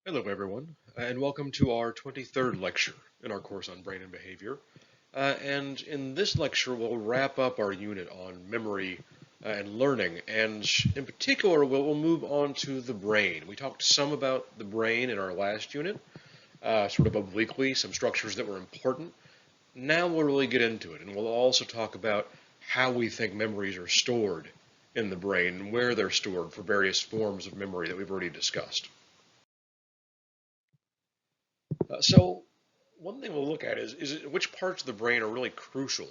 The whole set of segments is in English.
Hello, everyone, and welcome to our 23rd lecture in our course on brain and behavior. And in this lecture, we'll wrap up our unit on memory and learning, and in particular, we'll move on to the brain. We talked some about the brain in our last unit, sort of obliquely, some structures that were important. Now we'll really get into it, and we'll also talk about how we think memories are stored in the brain and where they're stored for various forms of memory that we've already discussed. So one thing we'll look at is which parts of the brain are really crucial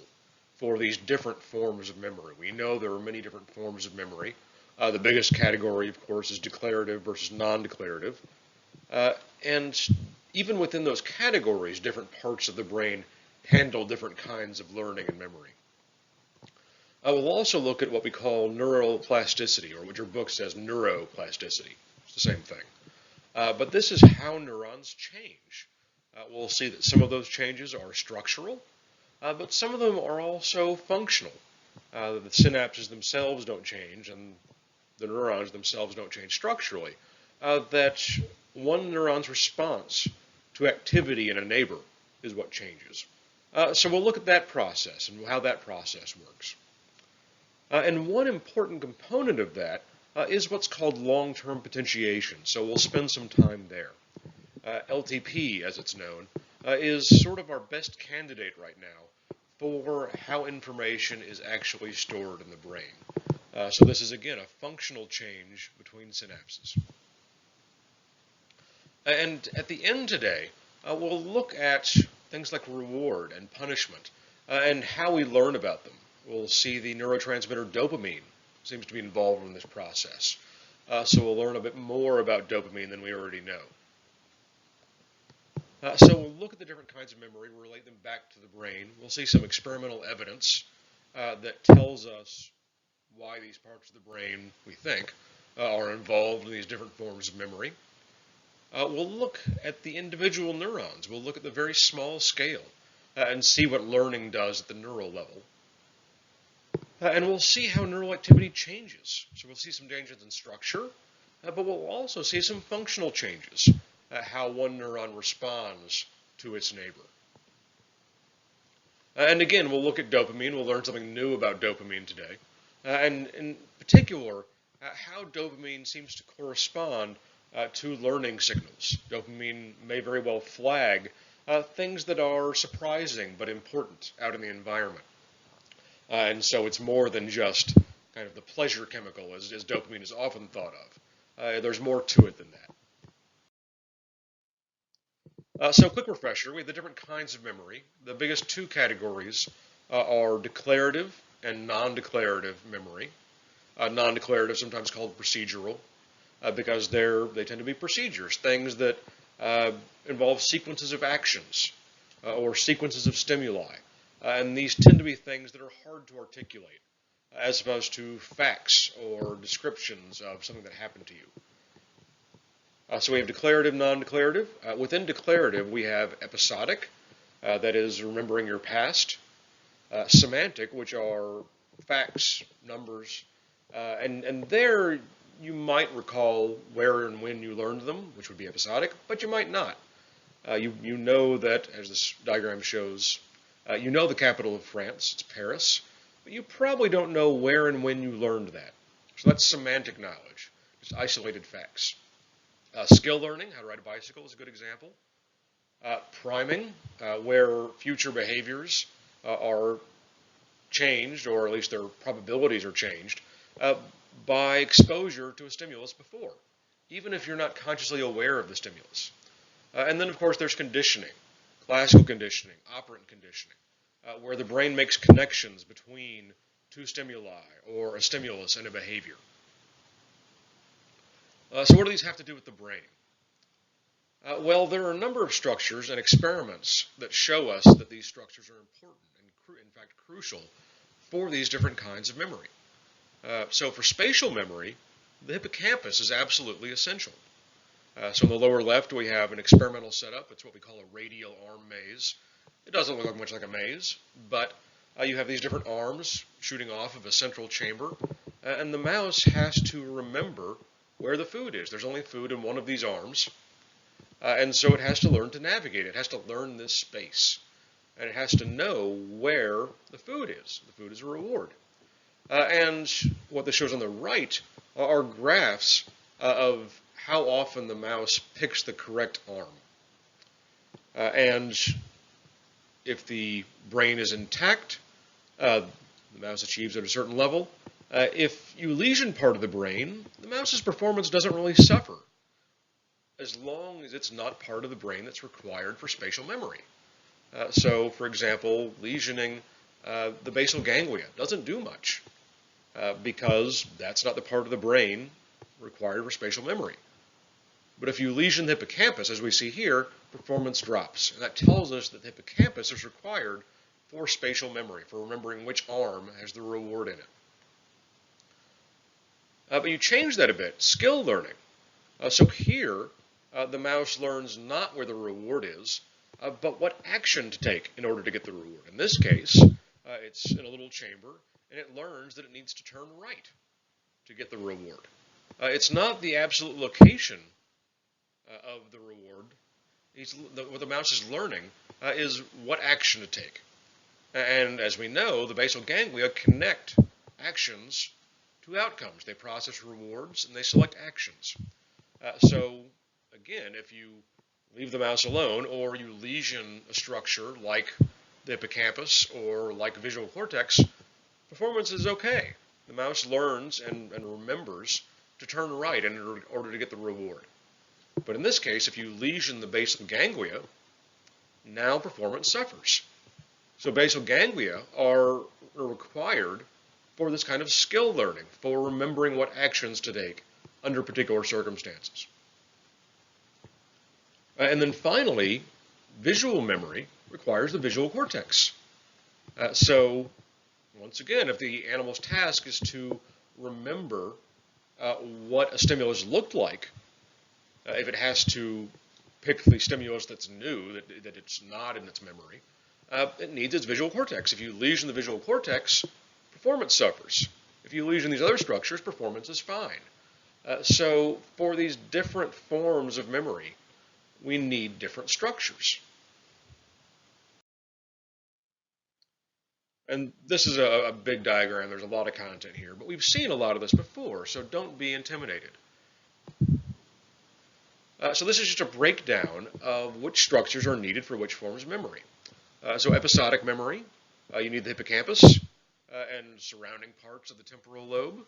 for these different forms of memory. We know there are many different forms of memory. The biggest category, of course, is declarative versus non-declarative. And even within those categories, different parts of the brain handle different kinds of learning and memory. We'll also look at what we call neuroplasticity, or what your book says neuroplasticity. It's the same thing. But this is how neurons change. We'll see that some of those changes are structural, but some of them are also functional. The synapses themselves don't change, and the neurons themselves don't change structurally. That one neuron's response to activity in a neighbor is what changes. So we'll look at that process and how that process works. And one important component of that is what's called long-term potentiation. So we'll spend some time there. LTP, as it's known, is sort of our best candidate right now for how information is actually stored in the brain. So this is, again, a functional change between synapses. And at the end today, we'll look at things like reward and punishment and how we learn about them. We'll see the neurotransmitter dopamine seems to be involved in this process. So we'll learn a bit more about dopamine than we already know. So we'll look at the different kinds of memory, relate them back to the brain. We'll see some experimental evidence that tells us why these parts of the brain, we think, are involved in these different forms of memory. We'll look at the individual neurons. We'll look at the very small scale and see what learning does at the neural level. And we'll see how neural activity changes. So we'll see some changes in structure, but we'll also see some functional changes, how one neuron responds to its neighbor. And again, we'll look at dopamine. We'll learn something new about dopamine today. And in particular, how dopamine seems to correspond to learning signals. Dopamine may very well flag things that are surprising but important out in the environment. And so it's more than just kind of the pleasure chemical as dopamine is often thought of. There's more to it than that. So quick refresher, we have the different kinds of memory. The biggest two categories are declarative and non-declarative memory. Non-declarative, sometimes called procedural, because they tend to be procedures, things that involve sequences of actions or sequences of stimuli. And these tend to be things that are hard to articulate, as opposed to facts or descriptions of something that happened to you. So we have declarative, non-declarative. Within declarative, we have episodic, that is remembering your past, semantic, which are facts, numbers, and there you might recall where and when you learned them, which would be episodic, but you might not. You know that, as this diagram shows, you know the capital of France, it's Paris, but you probably don't know where and when you learned that. So that's semantic knowledge, just isolated facts. Skill learning, how to ride a bicycle is a good example. Priming, where future behaviors are changed, or at least their probabilities are changed, by exposure to a stimulus before, even if you're not consciously aware of the stimulus. And then, of course, there's conditioning. Classical conditioning, operant conditioning, where the brain makes connections between two stimuli or a stimulus and a behavior. So what do these have to do with the brain? Well, there are a number of structures and experiments that show us that these structures are important and, in fact, crucial for these different kinds of memory. So for spatial memory, the hippocampus is absolutely essential. So in the lower left, we have an experimental setup. It's what we call a radial arm maze. It doesn't look much like a maze, but you have these different arms shooting off of a central chamber, and the mouse has to remember where the food is. There's only food in one of these arms, And so it has to learn to navigate. It has to learn this space. And it has to know where the food is. The food is a reward. And what this shows on the right are graphs of how often the mouse picks the correct arm. And if the brain is intact, the mouse achieves at a certain level. If you lesion part of the brain, the mouse's performance doesn't really suffer, as long as it's not part of the brain that's required for spatial memory. So, for example, lesioning the basal ganglia doesn't do much because that's not the part of the brain required for spatial memory. But if you lesion the hippocampus, as we see here, performance drops. And that tells us that the hippocampus is required for spatial memory, for remembering which arm has the reward in it. But you change that a bit, skill learning. So here, the mouse learns not where the reward is, but what action to take in order to get the reward. In this case, it's in a little chamber, and it learns that it needs to turn right to get the reward. It's not the absolute location of the reward. What the mouse is learning is what action to take. And as we know, the basal ganglia connect actions to outcomes. They process rewards and they select actions. So again, if you leave the mouse alone or you lesion a structure like the hippocampus or like visual cortex, performance is okay. The mouse learns and remembers to turn right in order to get the reward. But in this case, if you lesion the basal ganglia, now performance suffers. So basal ganglia are required for this kind of skill learning, for remembering what actions to take under particular circumstances. And then finally, visual memory requires the visual cortex. So once again, if the animal's task is to remember what a stimulus looked like, if it has to pick the stimulus that's new, that it's not in its memory, it needs its visual cortex. If you lesion the visual cortex, performance suffers. If you lesion these other structures, performance is fine. So for these different forms of memory, we need different structures. And this is a big diagram. There's a lot of content here, but we've seen a lot of this before, so don't be intimidated. So this is just a breakdown of which structures are needed for which forms of memory. So episodic memory, you need the hippocampus and surrounding parts of the temporal lobe.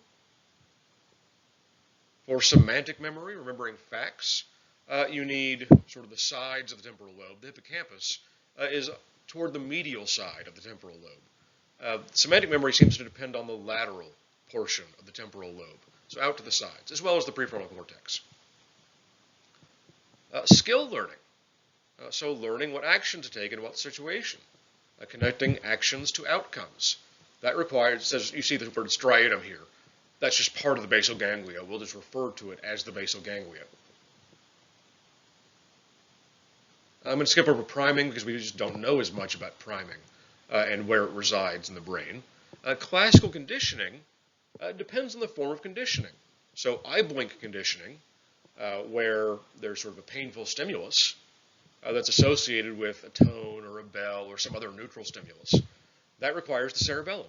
For semantic memory, remembering facts, you need sort of the sides of the temporal lobe. The hippocampus is toward the medial side of the temporal lobe. Semantic memory seems to depend on the lateral portion of the temporal lobe, so out to the sides, as well as the prefrontal cortex. Skill learning, so learning what action to take in what situation, connecting actions to outcomes. That requires, says you see the word striatum here. That's just part of the basal ganglia. We'll just refer to it as the basal ganglia. I'm going to skip over priming because we just don't know as much about priming and where it resides in the brain. Classical conditioning depends on the form of conditioning. So eye blink conditioning, where there's sort of a painful stimulus that's associated with a tone or a bell or some other neutral stimulus, that requires the cerebellum.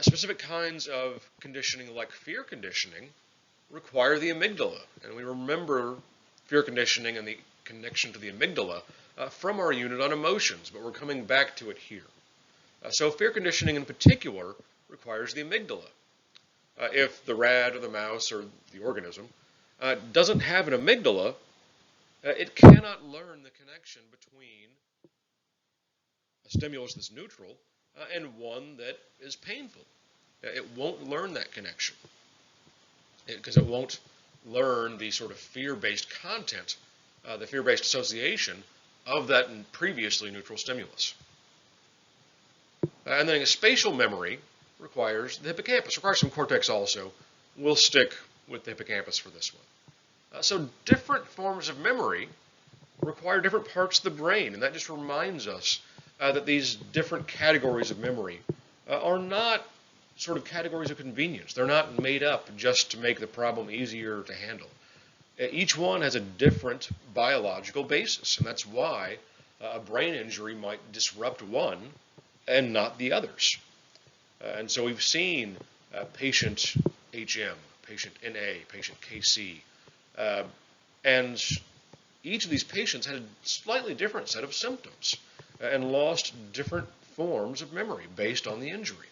Specific kinds of conditioning, like fear conditioning, require the amygdala. And we remember fear conditioning and the connection to the amygdala from our unit on emotions, but we're coming back to it here. So fear conditioning in particular requires the amygdala. If the rat or the mouse or the organism doesn't have an amygdala, it cannot learn the connection between a stimulus that's neutral and one that is painful. It won't learn that connection because it won't learn the sort of fear-based content, the fear-based association of that previously neutral stimulus. And then a spatial memory requires the hippocampus, requires some cortex also. We'll stick with the hippocampus for this one. So different forms of memory require different parts of the brain, and that just reminds us that these different categories of memory are not sort of categories of convenience. They're not made up just to make the problem easier to handle. Each one has a different biological basis, and that's why a brain injury might disrupt one and not the others. And so we've seen patient HM, patient NA, patient KC, and each of these patients had a slightly different set of symptoms and lost different forms of memory based on the injury.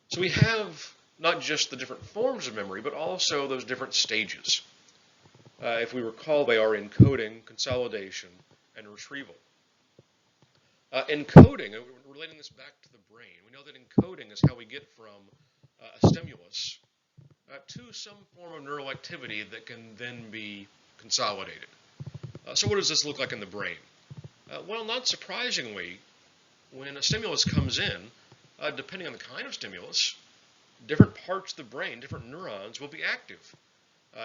So we have not just the different forms of memory, but also those different stages. If we recall, they are encoding, consolidation, and retrieval. Encoding, relating this back to the brain, we know that encoding is how we get from a stimulus to some form of neural activity that can then be consolidated. So what does this look like in the brain? Well, not surprisingly, when a stimulus comes in, depending on the kind of stimulus, different parts of the brain, different neurons will be active.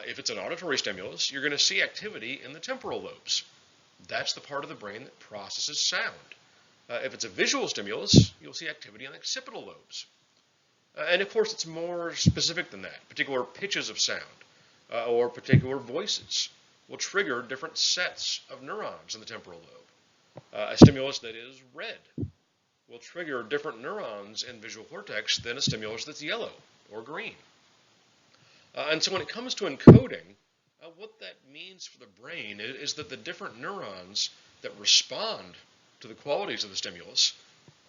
If it's an auditory stimulus, you're going to see activity in the temporal lobes. That's the part of the brain that processes sound. If it's a visual stimulus, you'll see activity in the occipital lobes. And of course, it's more specific than that. Particular pitches of sound or particular voices will trigger different sets of neurons in the temporal lobe. A stimulus that is red will trigger different neurons in visual cortex than a stimulus that's yellow or green. And so when it comes to encoding, what that means for the brain is that the different neurons that respond to the qualities of the stimulus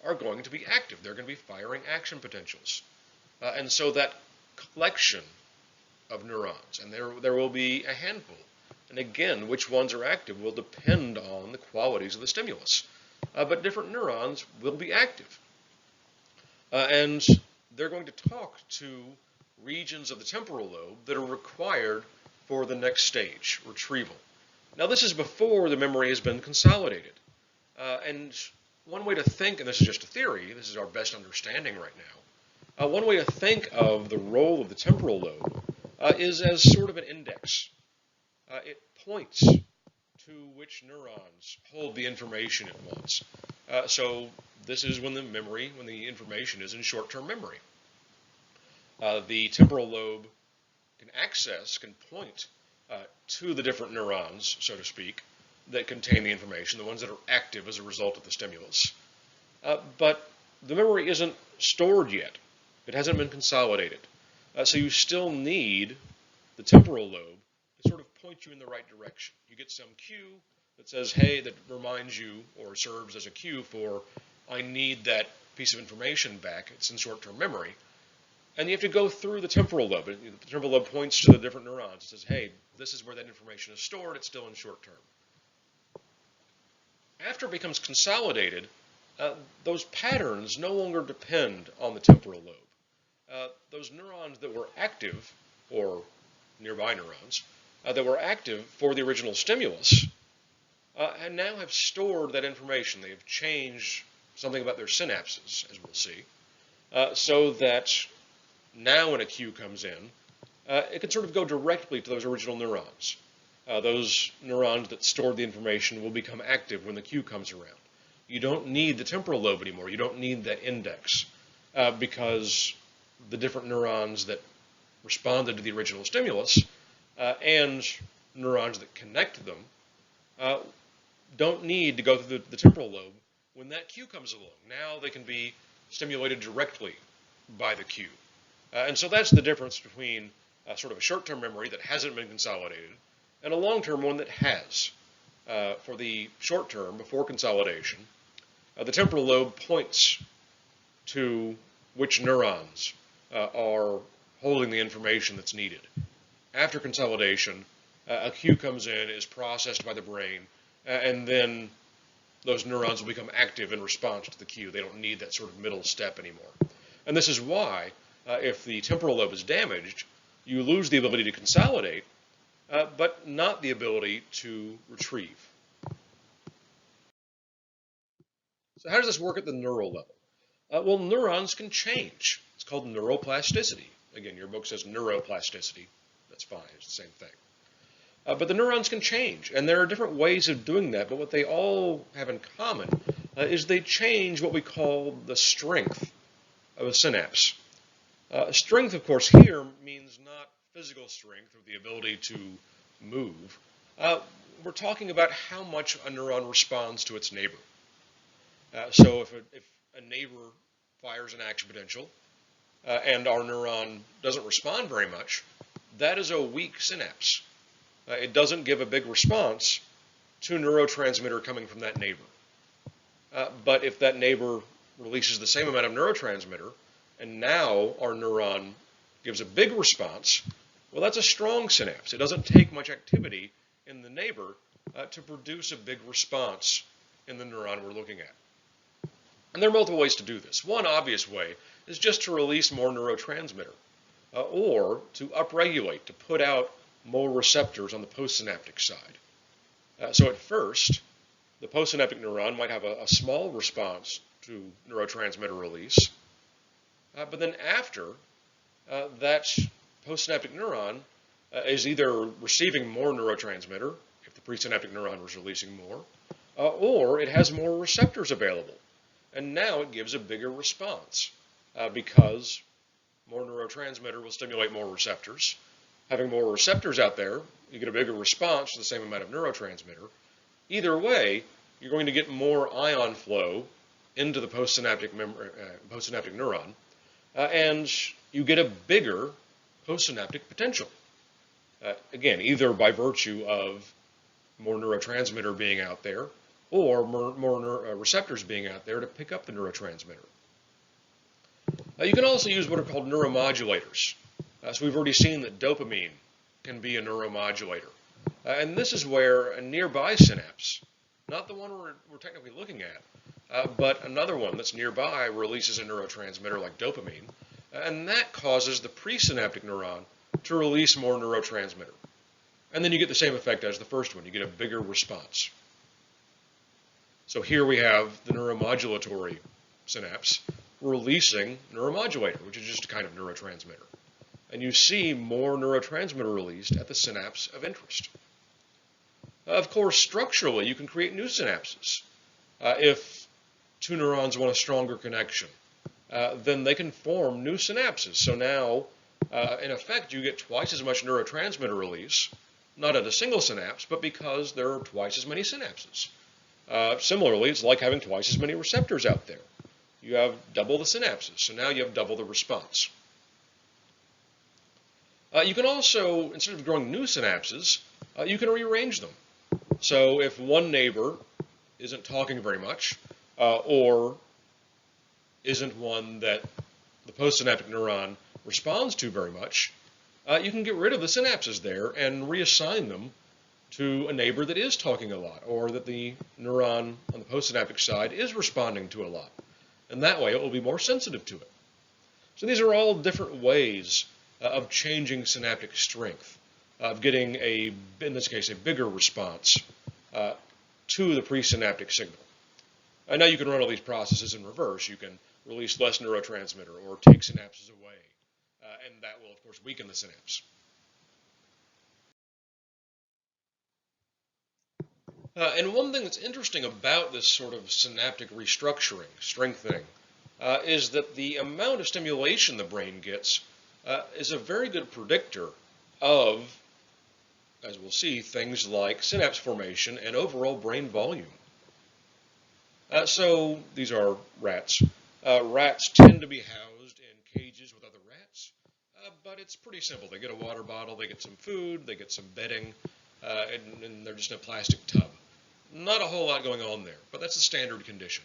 are going to be active. They're going to be firing action potentials. And so that collection of neurons, and there will be a handful, and again, which ones are active will depend on the qualities of the stimulus. But different neurons will be active. And they're going to talk to regions of the temporal lobe that are required for the next stage, retrieval. Now, this is before the memory has been consolidated. And one way to think, and this is just a theory, this is our best understanding right now, one way to think of the role of the temporal lobe is as sort of an index. It points to which neurons hold the information it wants. So this is when the information is in short-term memory. The temporal lobe can point to the different neurons, so to speak, that contain the information, the ones that are active as a result of the stimulus. But the memory isn't stored yet. It hasn't been consolidated. So you still need the temporal lobe to sort of point you in the right direction. You get some cue that says, hey, that reminds you or serves as a cue for, I need that piece of information back. It's in short-term memory. And you have to go through the temporal lobe. The temporal lobe points to the different neurons. It says, hey, this is where that information is stored. It's still in short-term. After it becomes consolidated, those patterns no longer depend on the temporal lobe. Those neurons that were active, or nearby neurons, that were active for the original stimulus, and now have stored that information. They have changed something about their synapses, as we'll see, so that now when a cue comes in, it can sort of go directly to those original neurons. Those neurons that stored the information will become active when the cue comes around. You don't need the temporal lobe anymore. You don't need that index because the different neurons that responded to the original stimulus and neurons that connect them don't need to go through the temporal lobe when that cue comes along. Now they can be stimulated directly by the cue. And so that's the difference between sort of a short-term memory that hasn't been consolidated and a long-term one that has. For the short term, before consolidation, the temporal lobe points to which neurons are holding the information that's needed. After consolidation, a cue comes in, is processed by the brain, and then those neurons will become active in response to the cue. They don't need that sort of middle step anymore. And this is why, if the temporal lobe is damaged, you lose the ability to consolidate, but not the ability to retrieve. So how does this work at the neural level? Well, neurons can change. It's called neuroplasticity. Again, your book says neuroplasticity. That's fine. It's the same thing. But the neurons can change, and there are different ways of doing that, but what they all have in common is they change what we call the strength of a synapse. Strength, of course, here means not physical strength or the ability to move. We're talking about how much a neuron responds to its neighbor. So if a neighbor fires an action potential and our neuron doesn't respond very much, that is a weak synapse. It doesn't give a big response to a neurotransmitter coming from that neighbor. But if that neighbor releases the same amount of neurotransmitter, and now our neuron gives a big response, well, that's a strong synapse. It doesn't take much activity in the neighbor to produce a big response in the neuron we're looking at. And there are multiple ways to do this. One obvious way is just to release more neurotransmitter, or to upregulate, to put out more receptors on the postsynaptic side. So at first, the postsynaptic neuron might have a small response to neurotransmitter release, but then after, that postsynaptic neuron is either receiving more neurotransmitter, if the presynaptic neuron was releasing more, or it has more receptors available. And now it gives a bigger response because more neurotransmitter will stimulate more receptors. Having more receptors out there, you get a bigger response to the same amount of neurotransmitter. Either way, you're going to get more ion flow into the postsynaptic neuron, and you get a bigger postsynaptic potential. Again, either by virtue of more neurotransmitter being out there, or more receptors being out there to pick up the neurotransmitter. You can also use what are called neuromodulators. So we've already seen that dopamine can be a neuromodulator. And this is where a nearby synapse, not the one we're technically looking at, but another one that's nearby releases a neurotransmitter like dopamine, and that causes the presynaptic neuron to release more neurotransmitter. And then you get the same effect as the first one. You get a bigger response. So here we have the neuromodulatory synapse releasing neuromodulator, which is just a kind of neurotransmitter. And you see more neurotransmitter released at the synapse of interest. Of course, structurally, you can create new synapses. If two neurons want a stronger connection, then they can form new synapses. So now, in effect, you get twice as much neurotransmitter release, not at a single synapse, but because there are twice as many synapses. Similarly, it's like having twice as many receptors out there. You have double the synapses, so now you have double the response. You can also, instead of growing new synapses, you can rearrange them. So if one neighbor isn't talking very much, or isn't one that the postsynaptic neuron responds to very much, you can get rid of the synapses there and reassign them to a neighbor that is talking a lot, or that the neuron on the postsynaptic side is responding to a lot. And that way it will be more sensitive to it. So these are all different ways of changing synaptic strength, of getting in this case, a bigger response to the presynaptic signal. And now you can run all these processes in reverse. You can release less neurotransmitter or take synapses away, and that will, of course, weaken the synapse. And one thing that's interesting about this sort of synaptic restructuring, strengthening, is that the amount of stimulation the brain gets is a very good predictor of, as we'll see, things like synapse formation and overall brain volume. So these are rats. Rats tend to be housed in cages with other rats, but it's pretty simple. They get a water bottle, they get some food, they get some bedding, and they're just in a plastic tub. Not a whole lot going on there, but that's the standard condition.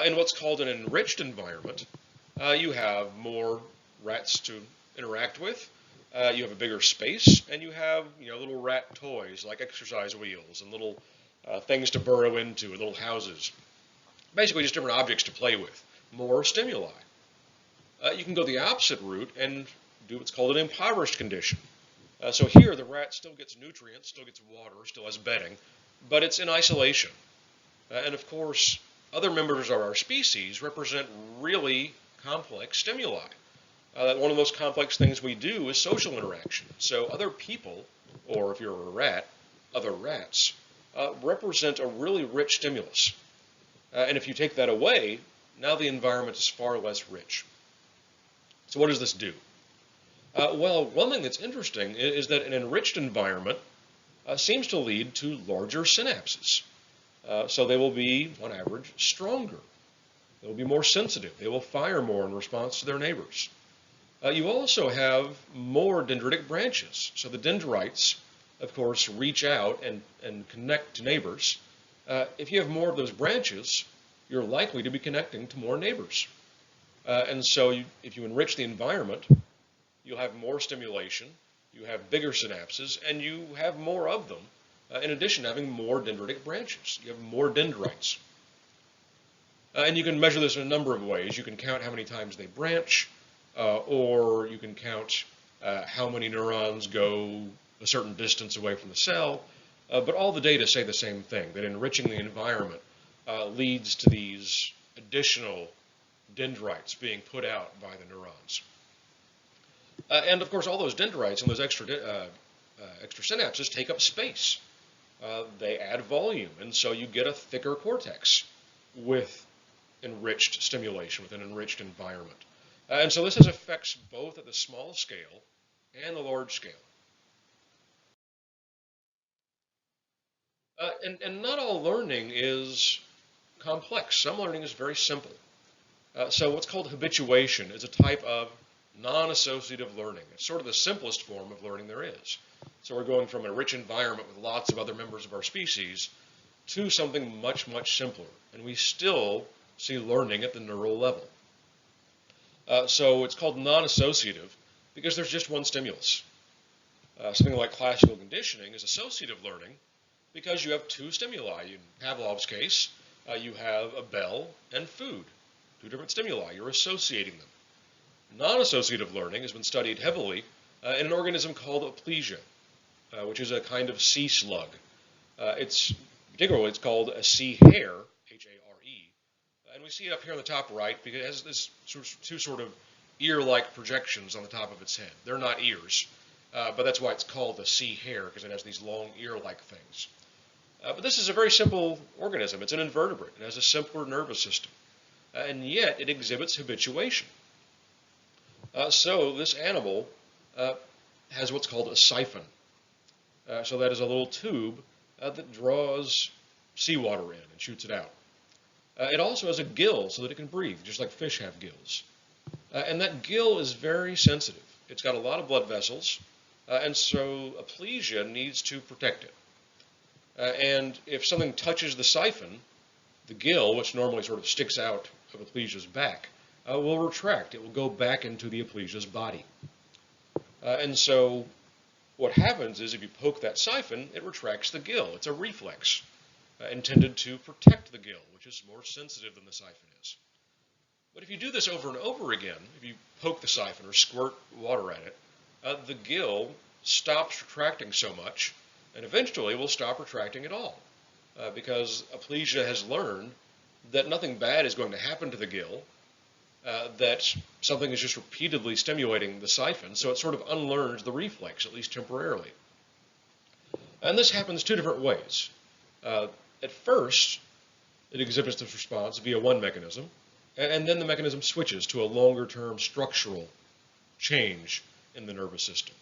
In what's called an enriched environment, you have more rats to interact with, you have a bigger space, and you have little rat toys like exercise wheels and little things to burrow into, and little houses. Basically just different objects to play with, more stimuli. You can go the opposite route and do what's called an impoverished condition. So here the rat still gets nutrients, still gets water, still has bedding, but it's in isolation. And of course, other members of our species represent really complex stimuli. One of the most complex things we do is social interaction. So other people, or if you're a rat, other rats, represent a really rich stimulus. And if you take that away, now the environment is far less rich. So what does this do? Well, one thing that's interesting is that an enriched environment seems to lead to larger synapses. So they will be, on average, stronger. They will be more sensitive. They will fire more in response to their neighbors. You also have more dendritic branches. So the dendrites, of course, reach out and connect to neighbors. If you have more of those branches, you're likely to be connecting to more neighbors. And so if you enrich the environment, you'll have more stimulation, you have bigger synapses, and you have more of them, in addition to having more dendritic branches. You have more dendrites. And you can measure this in a number of ways. You can count how many times they branch, or you can count how many neurons go a certain distance away from the cell. But all the data say the same thing, that enriching the environment leads to these additional dendrites being put out by the neurons. And of course, all those dendrites and those extra synapses take up space. They add volume, and so you get a thicker cortex with enriched stimulation, with an enriched environment. And so this has effects both at the small scale and the large scale. And not all learning is complex. Some learning is very simple. So what's called habituation is a type of non-associative learning. It's sort of the simplest form of learning there is. So we're going from a rich environment with lots of other members of our species to something much, much simpler. And we still see learning at the neural level. So it's called non-associative because there's just one stimulus. Something like classical conditioning is associative learning because you have two stimuli. In Pavlov's case, you have a bell and food, two different stimuli. You're associating them. Non-associative learning has been studied heavily in an organism called aplysia, which is a kind of sea slug. Particularly, it's called a sea hare, H-A-R-E, and we see it up here on the top right because it has this two sort of ear-like projections on the top of its head. They're not ears, but that's why it's called a sea hare, because it has these long ear-like things. But this is a very simple organism. It's an invertebrate. It has a simpler nervous system, and yet it exhibits habituation. So this animal has what's called a siphon. So that is a little tube that draws seawater in and shoots it out. It also has a gill so that it can breathe, just like fish have gills. And that gill is very sensitive. It's got a lot of blood vessels, and so aplysia needs to protect it. And if something touches the siphon, the gill, which normally sort of sticks out of aplysia's back, will retract. It will go back into the aplysia's body. And so what happens is if you poke that siphon, it retracts the gill. It's a reflex intended to protect the gill, which is more sensitive than the siphon is. But if you do this over and over again, if you poke the siphon or squirt water at it, the gill stops retracting so much, and eventually will stop retracting at all, because aplysia has learned that nothing bad is going to happen to the gill, that something is just repeatedly stimulating the siphon, so it sort of unlearns the reflex, at least temporarily. And this happens two different ways. At first, it exhibits this response via one mechanism, and then the mechanism switches to a longer-term structural change in the nervous system.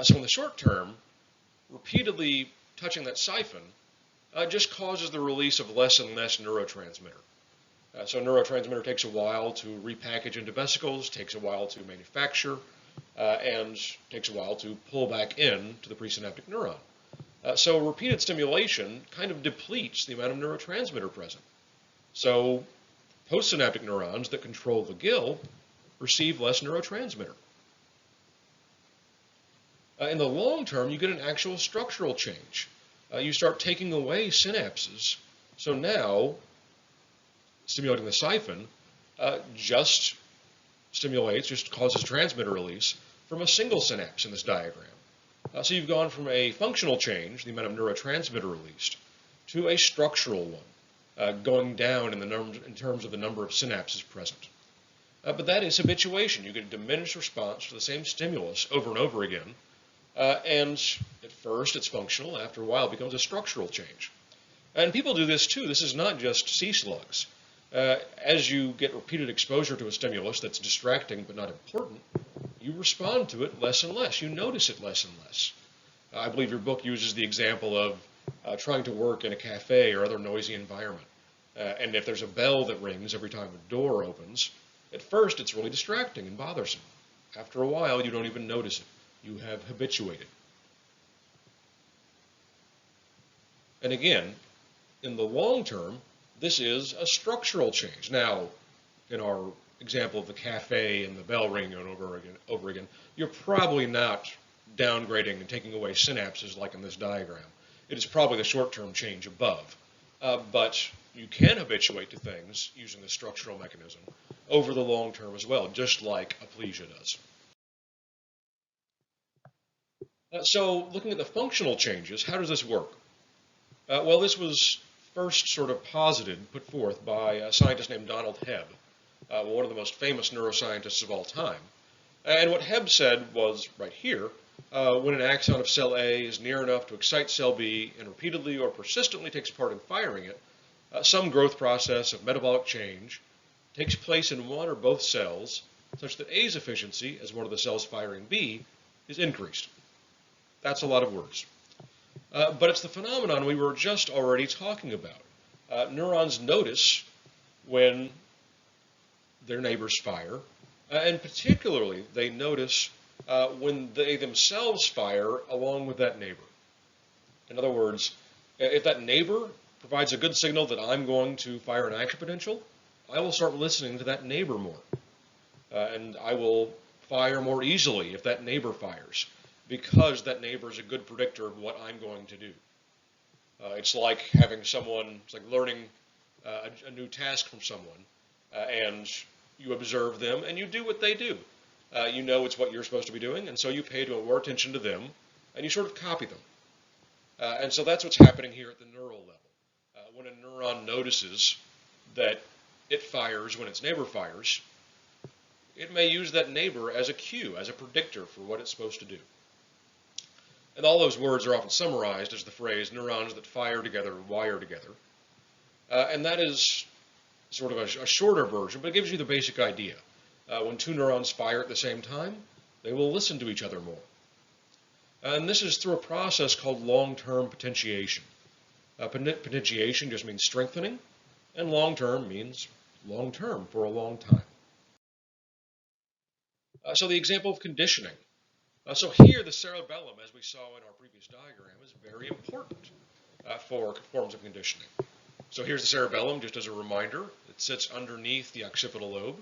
So in the short term, repeatedly touching that siphon just causes the release of less and less neurotransmitter. So a neurotransmitter takes a while to repackage into vesicles, takes a while to manufacture, and takes a while to pull back in to the presynaptic neuron. So repeated stimulation kind of depletes the amount of neurotransmitter present. So postsynaptic neurons that control the gill receive less neurotransmitter. In the long term, you get an actual structural change. You start taking away synapses. So now, stimulating the siphon just causes transmitter release from a single synapse in this diagram. So you've gone from a functional change, the amount of neurotransmitter released, to a structural one, going down in terms of the number of synapses present. But that is habituation. You get a diminished response to the same stimulus over and over again, and at first it's functional, after a while it becomes a structural change. And people do this too. This is not just sea slugs. As you get repeated exposure to a stimulus that's distracting but not important, you respond to it less and less. You notice it less and less. I believe your book uses the example of trying to work in a cafe or other noisy environment. And if there's a bell that rings every time a door opens, at first it's really distracting and bothersome. After a while, you don't even notice it. You have habituated. And again, in the long term, this is a structural change. Now, in our example of the cafe and the bell ringing over again, you're probably not downgrading and taking away synapses like in this diagram. It is probably the short-term change above. But you can habituate to things using the structural mechanism over the long term as well, just like aplesia does. So looking at the functional changes, how does this work? Well, this was first sort of put forth by a scientist named Donald Hebb, one of the most famous neuroscientists of all time. And what Hebb said was right here, when an axon of cell A is near enough to excite cell B and repeatedly or persistently takes part in firing it, some growth process of metabolic change takes place in one or both cells such that A's efficiency, as one of the cells firing B, is increased. That's a lot of words. But it's the phenomenon we were just already talking about. Neurons notice when their neighbors fire, and particularly they notice when they themselves fire along with that neighbor. In other words, if that neighbor provides a good signal that I'm going to fire an action potential, I will start listening to that neighbor more. And I will fire more easily if that neighbor fires, because that neighbor is a good predictor of what I'm going to do. It's like having someone, it's like learning a new task from someone, and you observe them and you do what they do. You know it's what you're supposed to be doing, and so you pay more attention to them, and you sort of copy them. And so that's what's happening here at the neural level. When a neuron notices that it fires when its neighbor fires, it may use that neighbor as a cue, as a predictor for what it's supposed to do. And all those words are often summarized as the phrase, neurons that fire together wire together. And that is sort of a shorter version, but it gives you the basic idea. When two neurons fire at the same time, they will listen to each other more. And this is through a process called long-term potentiation. Potentiation just means strengthening, and long-term means long-term, for a long time. So the example of conditioning. So here, the cerebellum, as we saw in our previous diagram, is very important for forms of conditioning. So here's the cerebellum, just as a reminder. It sits underneath the occipital lobe.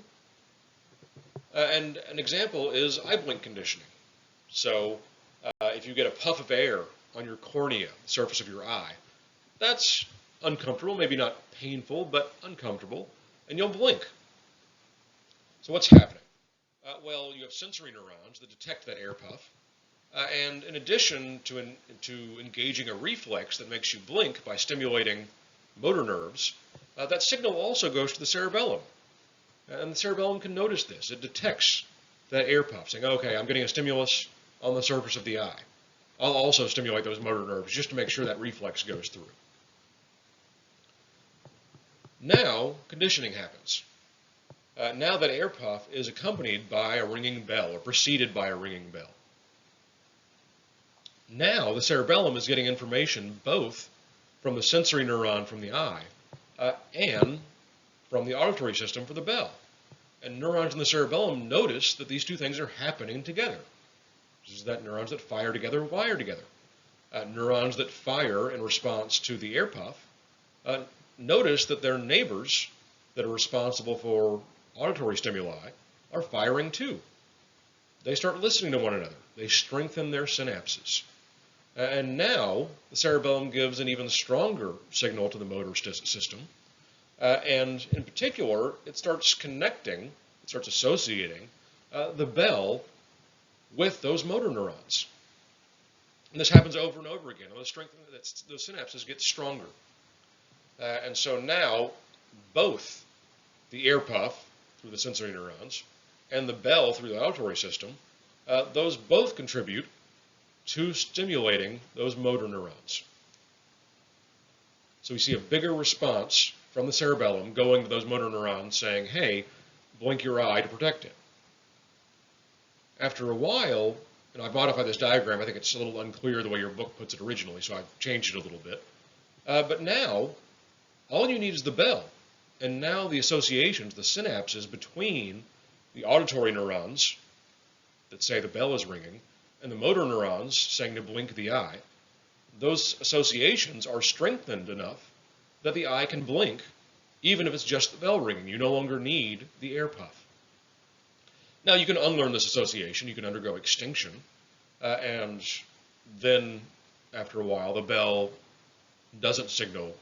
And an example is eye blink conditioning. So if you get a puff of air on your cornea, the surface of your eye, that's uncomfortable, maybe not painful, but uncomfortable, and you'll blink. So what's happening? Well, you have sensory neurons that detect that air puff, and in addition to engaging a reflex that makes you blink by stimulating motor nerves, that signal also goes to the cerebellum. And the cerebellum can notice this. It detects that air puff, saying, okay, I'm getting a stimulus on the surface of the eye. I'll also stimulate those motor nerves just to make sure that reflex goes through. Now, conditioning happens. Now that air puff is accompanied by a ringing bell, or preceded by a ringing bell. Now, the cerebellum is getting information both from the sensory neuron from the eye and from the auditory system for the bell. And neurons in the cerebellum notice that these two things are happening together. This is that neurons that fire together wire together. Neurons that fire in response to the air puff notice that their neighbors that are responsible for auditory stimuli are firing too. They start listening to one another. They strengthen their synapses. And now the cerebellum gives an even stronger signal to the motor system. And in particular, it starts connecting, it starts associating the bell with those motor neurons. And this happens over and over again. Those synapses get stronger. And so now, both the air puff through the sensory neurons and the bell through the auditory system, those both contribute to stimulating those motor neurons. So we see a bigger response from the cerebellum going to those motor neurons saying, hey, blink your eye to protect it. After a while, and I've modified this diagram, I think it's a little unclear the way your book puts it originally, so I've changed it a little bit. But now, all you need is the bell. And now the associations, the synapses between the auditory neurons that say the bell is ringing and the motor neurons saying to blink the eye, those associations are strengthened enough that the eye can blink even if it's just the bell ringing. You no longer need the air puff. Now you can unlearn this association, you can undergo extinction, and then after a while the bell doesn't signal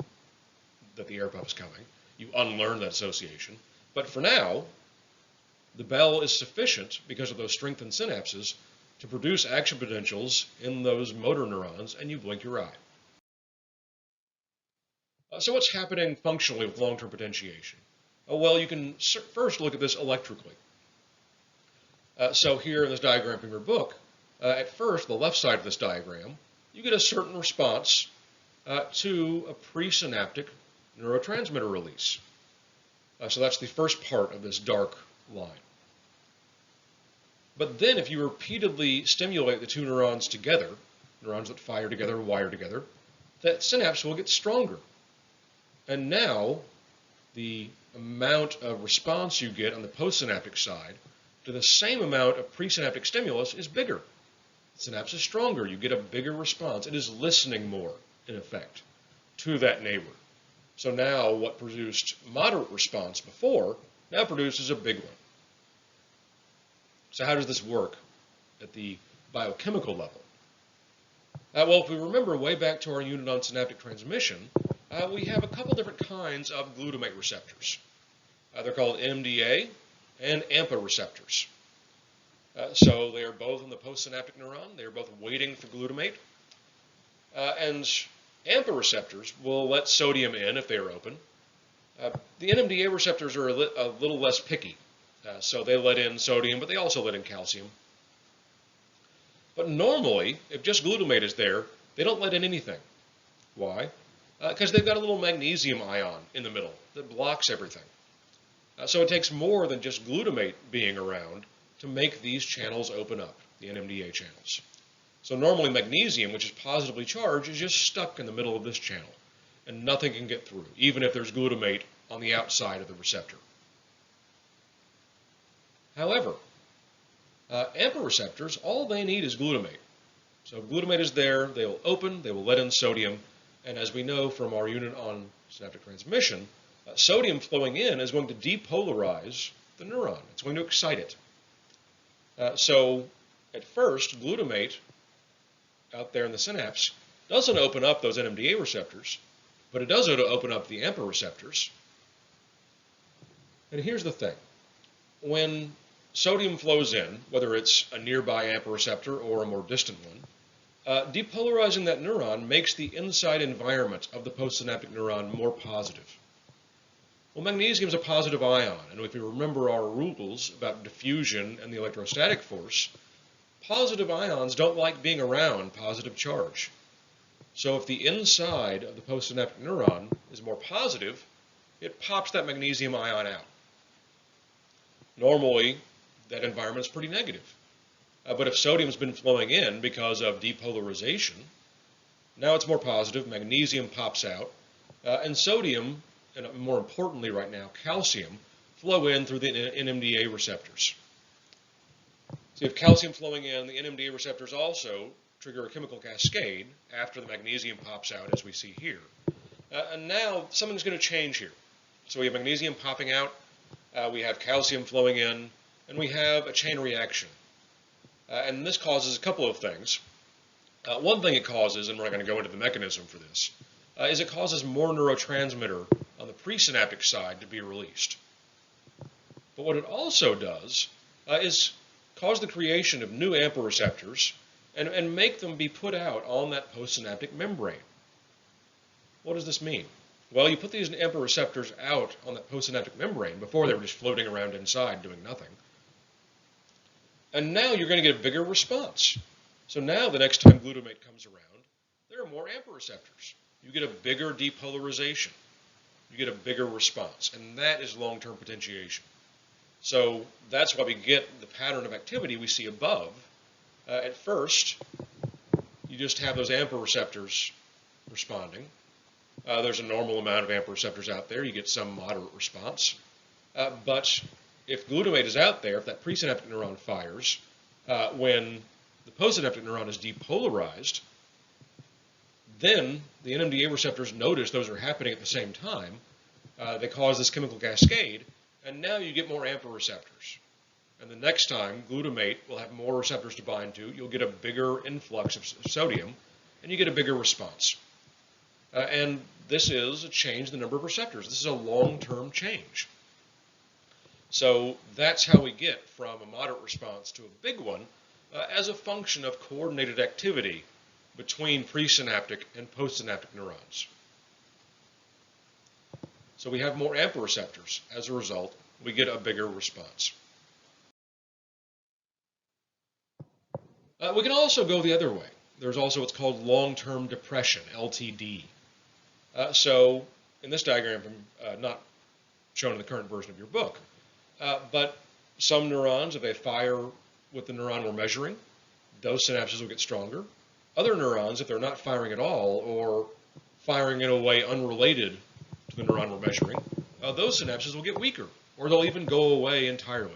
that the air puff is coming. You unlearn that association. But for now, the bell is sufficient because of those strengthened synapses to produce action potentials in those motor neurons, and you blink your eye. So what's happening functionally with long-term potentiation? Well, you can first look at this electrically. So here in this diagram from your book, at first, the left side of this diagram, you get a certain response to a presynaptic neurotransmitter release. So that's the first part of this dark line. But then if you repeatedly stimulate the two neurons together, neurons that fire together and wire together, that synapse will get stronger. And now the amount of response you get on the postsynaptic side to the same amount of presynaptic stimulus is bigger. The synapse is stronger. You get a bigger response. It is listening more, in effect, to that neighbor. So now what produced moderate response before now produces a big one. So how does this work at the biochemical level? Well, if we remember way back to our unit on synaptic transmission, we have a couple different kinds of glutamate receptors. They're called NMDA and AMPA receptors. So they are both in the postsynaptic neuron. They are both waiting for glutamate. And AMPA receptors will let sodium in if they are open. The NMDA receptors are a little less picky. So they let in sodium, but they also let in calcium. But normally, if just glutamate is there, they don't let in anything. Why? Because they've got a little magnesium ion in the middle that blocks everything. So it takes more than just glutamate being around to make these channels open up, the NMDA channels. So normally magnesium, which is positively charged, is just stuck in the middle of this channel, and nothing can get through, even if there's glutamate on the outside of the receptor. However, AMPA receptors, all they need is glutamate. So if glutamate is there, they will open, they will let in sodium, and as we know from our unit on synaptic transmission, sodium flowing in is going to depolarize the neuron. It's going to excite it. So at first, glutamate out there in the synapse doesn't open up those NMDA receptors, but it does open up the AMPA receptors. And here's the thing. When sodium flows in, whether it's a nearby AMPA receptor or a more distant one, depolarizing that neuron makes the inside environment of the postsynaptic neuron more positive. Well, magnesium is a positive ion, and if we remember our rules about diffusion and the electrostatic force, positive ions don't like being around positive charge. So if the inside of the postsynaptic neuron is more positive, it pops that magnesium ion out. Normally, that environment is pretty negative. But if sodium's been flowing in because of depolarization, now it's more positive, magnesium pops out, and sodium, and more importantly right now, calcium, flow in through the NMDA receptors. So you have calcium flowing in, the NMDA receptors also trigger a chemical cascade after the magnesium pops out, as we see here. And now something's going to change here. So we have magnesium popping out, we have calcium flowing in, and we have a chain reaction. And this causes a couple of things. One thing it causes, and we're not going to go into the mechanism for this, is it causes more neurotransmitter on the presynaptic side to be released. But what it also does is cause the creation of new AMPA receptors and make them be put out on that postsynaptic membrane. What does this mean? Well, you put these AMPA receptors out on that postsynaptic membrane. Before they were just floating around inside doing nothing. And now you're going to get a bigger response. So now the next time glutamate comes around, there are more AMPA receptors. You get a bigger depolarization. you get a bigger response, and that is long-term potentiation. So that's why we get the pattern of activity we see above. At first, you just have those AMPA receptors responding. There's a normal amount of AMPA receptors out there. You get some moderate response. But if glutamate is out there, if that presynaptic neuron fires, when the postsynaptic neuron is depolarized, then the NMDA receptors notice those are happening at the same time. They cause this chemical cascade, and now you get more AMPA receptors. And the next time, glutamate will have more receptors to bind to. You'll get a bigger influx of sodium, and you get a bigger response. And this is a change in the number of receptors. This is a long-term change. So that's how we get from a moderate response to a big one as a function of coordinated activity between presynaptic and postsynaptic neurons. So we have more AMPA receptors. As a result, we get a bigger response. We can also go the other way. There's also what's called long-term depression, LTD. So in this diagram, not shown in the current version of your book, but some neurons, if they fire with the neuron we're measuring, those synapses will get stronger. Other neurons, if they're not firing at all or firing in a way unrelated to the neuron we're measuring, those synapses will get weaker, or they'll even go away entirely.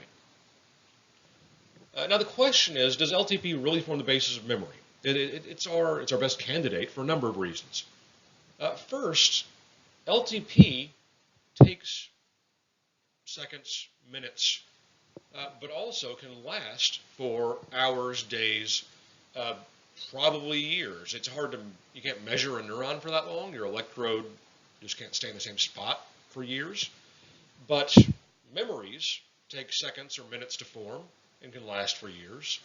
Now the question is, does LTP really form the basis of memory? It's our best candidate for a number of reasons. First, LTP takes seconds, minutes, but also can last for hours, days, probably years. It's hard to, you can't measure a neuron for that long. Your electrode just can't stay in the same spot for years. But memories take seconds or minutes to form and can last for years.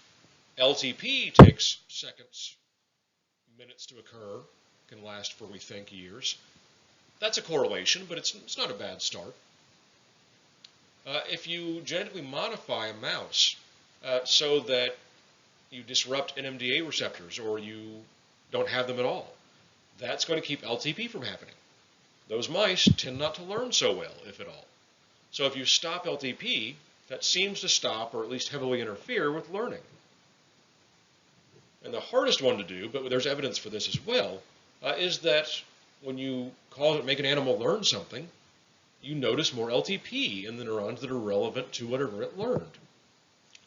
LTP takes seconds, minutes to occur, can last for, we think, years. That's a correlation, but it's not a bad start. If you genetically modify a mouse so that you disrupt NMDA receptors or you don't have them at all, that's going to keep LTP from happening. Those mice tend not to learn so well, if at all. So if you stop LTP, that seems to stop or at least heavily interfere with learning. And the hardest one to do, but there's evidence for this as well, is that when you make an animal learn something, you notice more LTP in the neurons that are relevant to whatever it learned.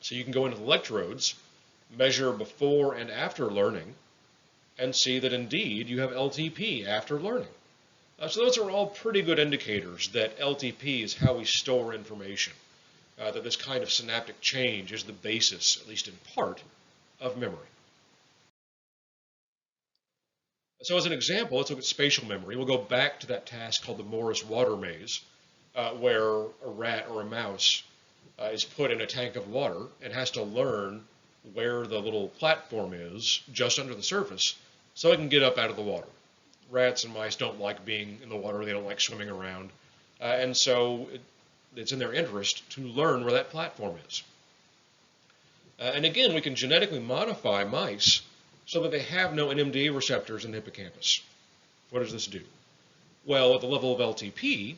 So you can go into the electrodes, measure before and after learning, and see that indeed you have LTP after learning. So those are all pretty good indicators that LTP is how we store information, that this kind of synaptic change is the basis, at least in part, of memory. So as an example, let's look at spatial memory. We'll go back to that task called the Morris water maze, where a rat or a mouse is put in a tank of water and has to learn where the little platform is just under the surface so it can get up out of the water. Rats and mice don't like being in the water. They don't like swimming around. And so it's in their interest to learn where that platform is. And again, we can genetically modify mice so that they have no NMDA receptors in the hippocampus. What does this do? Well, at the level of LTP,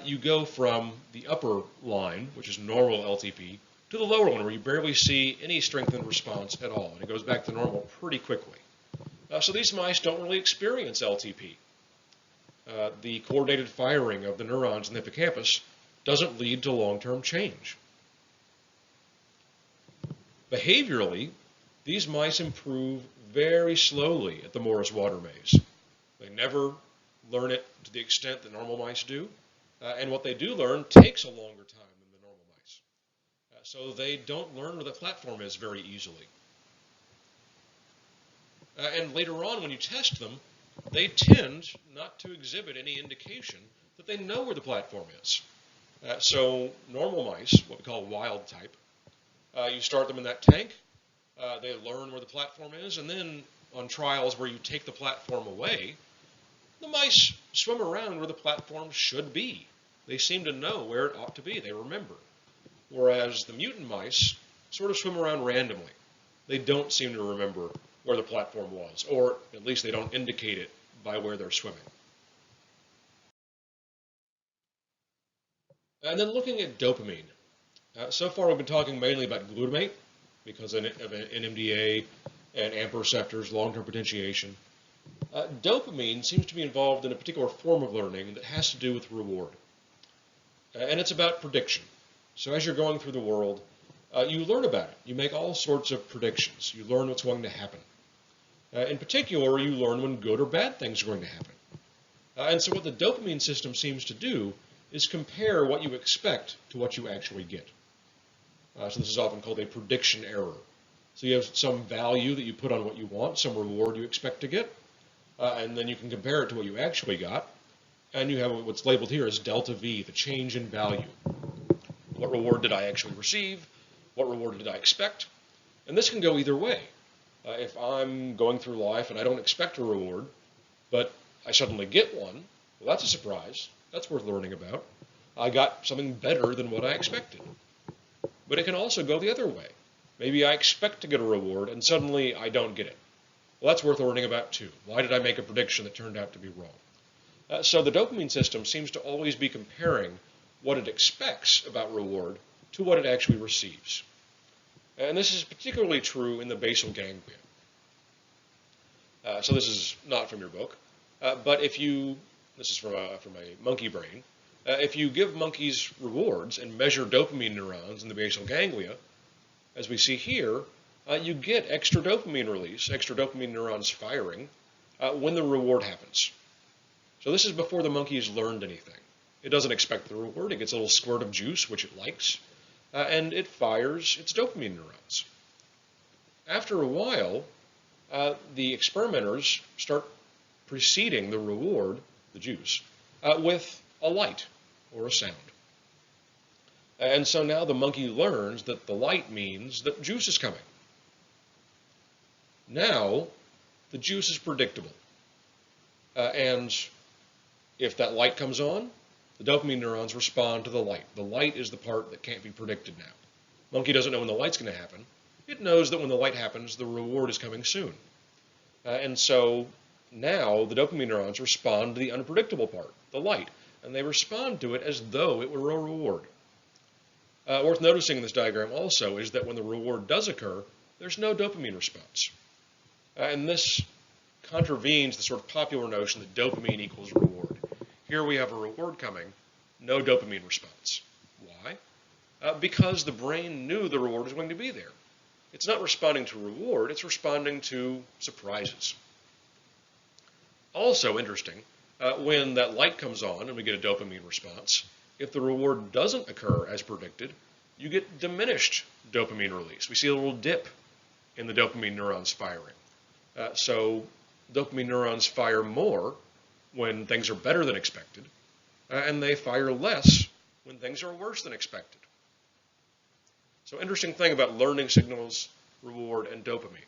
you go from the upper line, which is normal LTP, to the lower one where you barely see any strengthened response at all. And it goes back to normal pretty quickly. So these mice don't really experience LTP. The coordinated firing of the neurons in the hippocampus doesn't lead to long-term change. Behaviorally, these mice improve very slowly at the Morris water maze. They never learn it to the extent that normal mice do, and what they do learn takes a longer time than the normal mice. So they don't learn where the platform is very easily. And later on, when you test them, they tend not to exhibit any indication that they know where the platform is. So normal mice, what we call wild type, you start them in that tank, they learn where the platform is, and then on trials where you take the platform away, the mice swim around where the platform should be. They seem to know where it ought to be. They remember. Whereas the mutant mice sort of swim around randomly. They don't seem to remember where the platform was, or at least they don't indicate it by where they're swimming. And then looking at dopamine. So far we've been talking mainly about glutamate because of NMDA and AMPA receptors, long-term potentiation. Dopamine seems to be involved in a particular form of learning that has to do with reward. And it's about prediction. So as you're going through the world, you learn about it. You make all sorts of predictions. You learn what's going to happen. In particular, you learn when good or bad things are going to happen. And so what the dopamine system seems to do is compare what you expect to what you actually get. So this is often called a prediction error. So you have some value that you put on what you want, some reward you expect to get, and then you can compare it to what you actually got, and you have what's labeled here as delta V, the change in value. What reward did I actually receive? What reward did I expect? And this can go either way. If I'm going through life and I don't expect a reward, but I suddenly get one, well, that's a surprise. That's worth learning about. I got something better than what I expected. But it can also go the other way. Maybe I expect to get a reward and suddenly I don't get it. Well, that's worth learning about too. Why did I make a prediction that turned out to be wrong? So the dopamine system seems to always be comparing what it expects about reward to what it actually receives. And this is particularly true in the basal ganglia. So this is not from your book, but if you, this is from a monkey brain, if you give monkeys rewards and measure dopamine neurons in the basal ganglia, as we see here, you get extra dopamine release, extra dopamine neurons firing when the reward happens. So this is before the monkey has learned anything. It doesn't expect the reward. It gets a little squirt of juice, which it likes, and it fires its dopamine neurons. After a while, the experimenters start preceding the reward, the juice, with a light or a sound. And so now the monkey learns that the light means that juice is coming. Now, the juice is predictable. And if that light comes on, the dopamine neurons respond to the light. The light is the part that can't be predicted now. Monkey doesn't know when the light's going to happen. It knows that when the light happens, the reward is coming soon. And so now the dopamine neurons respond to the unpredictable part, the light, and they respond to it as though it were a reward. Worth noticing in this diagram also is that when the reward does occur, there's no dopamine response. And this contravenes the sort of popular notion that dopamine equals reward. Here we have a reward coming, no dopamine response. Why? Because the brain knew the reward was going to be there. It's not responding to reward, it's responding to surprises. Also interesting, when that light comes on and we get a dopamine response, if the reward doesn't occur as predicted, you get diminished dopamine release. We see a little dip in the dopamine neurons firing. So dopamine neurons fire more when things are better than expected, and they fire less when things are worse than expected. So interesting thing about learning signals, reward, and dopamine.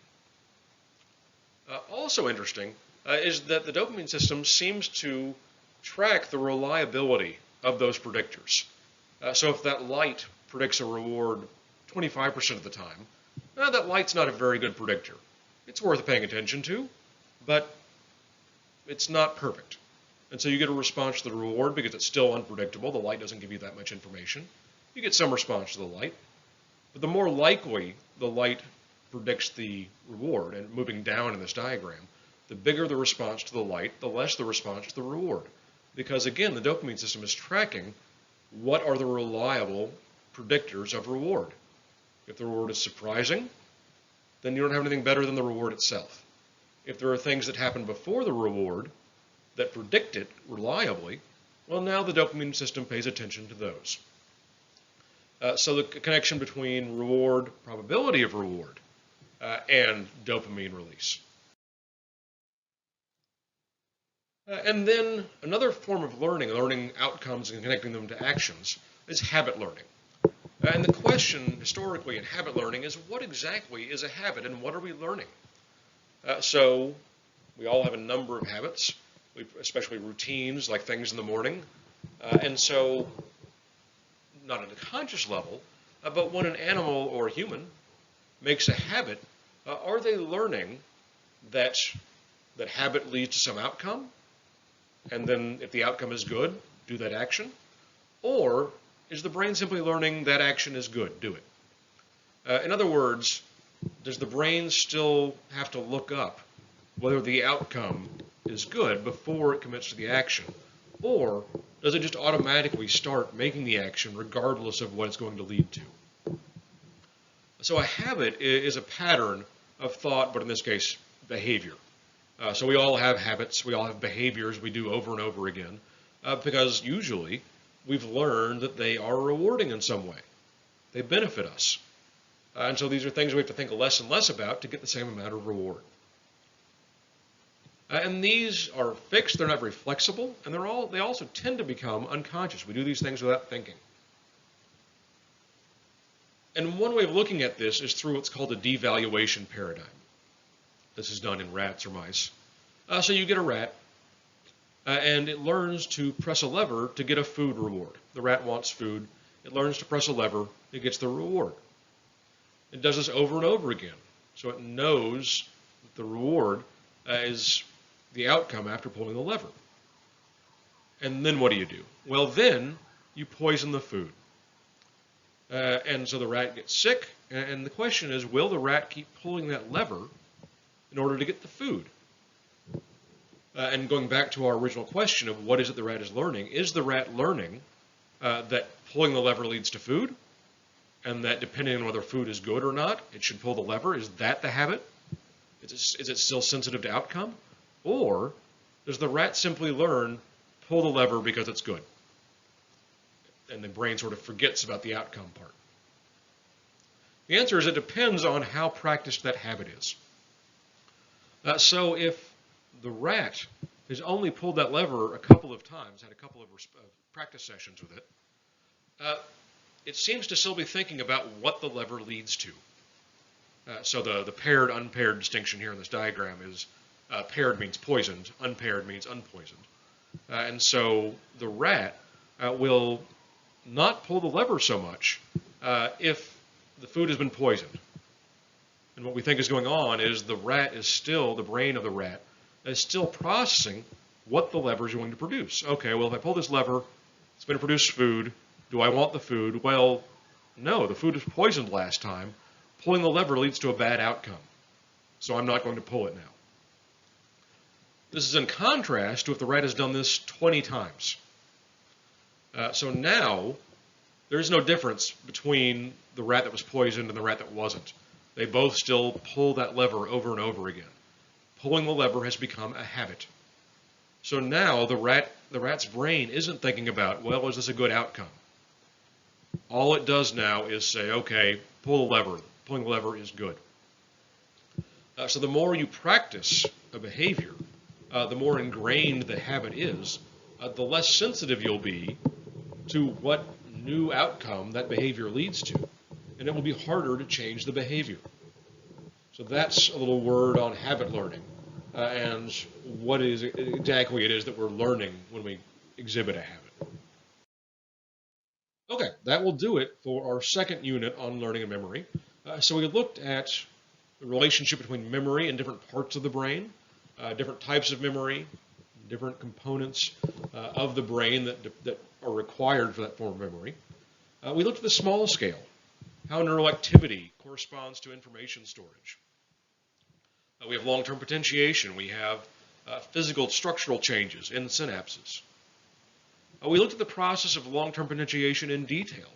Also interesting is that the dopamine system seems to track the reliability of those predictors. So if that light predicts a reward 25% of the time, that light's not a very good predictor. It's worth paying attention to, but it's not perfect. And so you get a response to the reward because it's still unpredictable. The light doesn't give you that much information. You get some response to the light. But the more likely the light predicts the reward, and moving down in this diagram, the bigger the response to the light, the less the response to the reward. Because again, the dopamine system is tracking what are the reliable predictors of reward. If the reward is surprising, then you don't have anything better than the reward itself. If there are things that happen before the reward that predict it reliably, well, now the dopamine system pays attention to those. So the connection between reward, probability of reward, and dopamine release. And then another form of learning outcomes and connecting them to actions, is habit learning. And the question historically in habit learning is what exactly is a habit and what are we learning? So we all have a number of habits, especially routines like things in the morning. And so not at a conscious level, but when an animal or a human makes a habit, are they learning that habit leads to some outcome? And then if the outcome is good, do that action? Or is the brain simply learning that action is good, do it. In other words, does the brain still have to look up whether the outcome is good before it commits to the action? Or does it just automatically start making the action regardless of what it's going to lead to? So a habit is a pattern of thought, but in this case, behavior. So we all have habits, we all have behaviors we do over and over again, because usually we've learned that they are rewarding in some way. They benefit us. And so these are things we have to think less and less about to get the same amount of reward. And these are fixed, they're not very flexible, and they also tend to become unconscious. We do these things without thinking. And one way of looking at this is through what's called a devaluation paradigm. This is done in rats or mice. So you get a rat, and it learns to press a lever to get a food reward. The rat wants food. It learns to press a lever. It gets the reward. It does this over and over again. So it knows that the reward is the outcome after pulling the lever. And then what do? Well, then you poison the food. And so the rat gets sick, and the question is, will the rat keep pulling that lever in order to get the food? And going back to our original question of what is it the rat is the rat learning that pulling the lever leads to food, and that depending on whether food is good or not, it should pull the lever? Is that the habit? Is it still sensitive to outcome? Or does the rat simply learn, pull the lever because it's good? And the brain sort of forgets about the outcome part. The answer is it depends on how practiced that habit is. So if the rat has only pulled that lever a couple of times, had a couple of practice sessions with it, it seems to still be thinking about what the lever leads to. So the paired, unpaired distinction here in this diagram is paired means poisoned, unpaired means unpoisoned. And so the rat will not pull the lever so much if the food has been poisoned. And what we think is going on is the brain of the rat is still processing what the lever is going to produce. Okay, well, if I pull this lever, it's going to produce food. Do I want the food? Well, no, the food was poisoned last time. Pulling the lever leads to a bad outcome. So I'm not going to pull it now. This is in contrast to if the rat has done this 20 times. So now, there is no difference between the rat that was poisoned and the rat that wasn't. They both still pull that lever over and over again. Pulling the lever has become a habit. So now the rat's brain isn't thinking about, well, is this a good outcome? All it does now is say, okay, pull the lever. Pulling the lever is good. So the more you practice a behavior, the more ingrained the habit is, the less sensitive you'll be to what new outcome that behavior leads to. And it will be harder to change the behavior. So that's a little word on habit learning and what exactly it is that we're learning when we exhibit a habit. Okay, that will do it for our second unit on learning and memory. So we looked at the relationship between memory and different parts of the brain, different types of memory, different components of the brain that are required for that form of memory. We looked at the small scale, how neural activity corresponds to information storage. We have long-term potentiation. We have physical structural changes in synapses. We looked at the process of long-term potentiation in detail.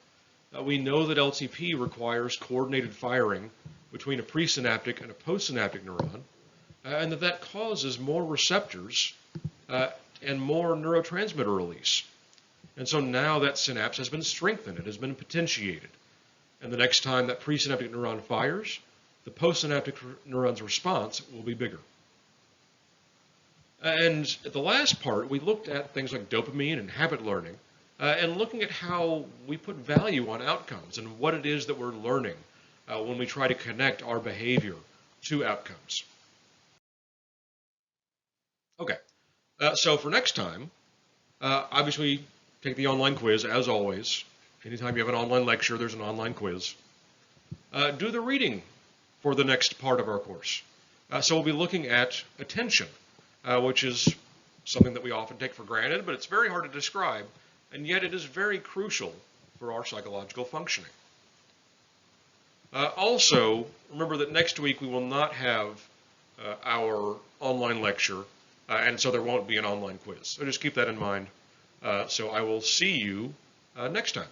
We know that LTP requires coordinated firing between a presynaptic and a postsynaptic neuron, and that causes more receptors and more neurotransmitter release. And so now that synapse has been strengthened, it has been potentiated. And the next time that presynaptic neuron fires, the postsynaptic neuron's response will be bigger. And at the last part, we looked at things like dopamine and habit learning, and looking at how we put value on outcomes and what it is that we're learning when we try to connect our behavior to outcomes. Okay, so for next time, obviously take the online quiz as always. Anytime you have an online lecture, there's an online quiz. Do the reading for the next part of our course. So we'll be looking at attention, which is something that we often take for granted, but it's very hard to describe, and yet it is very crucial for our psychological functioning. Also, remember that next week we will not have our online lecture, and so there won't be an online quiz. So just keep that in mind. So I will see you next time.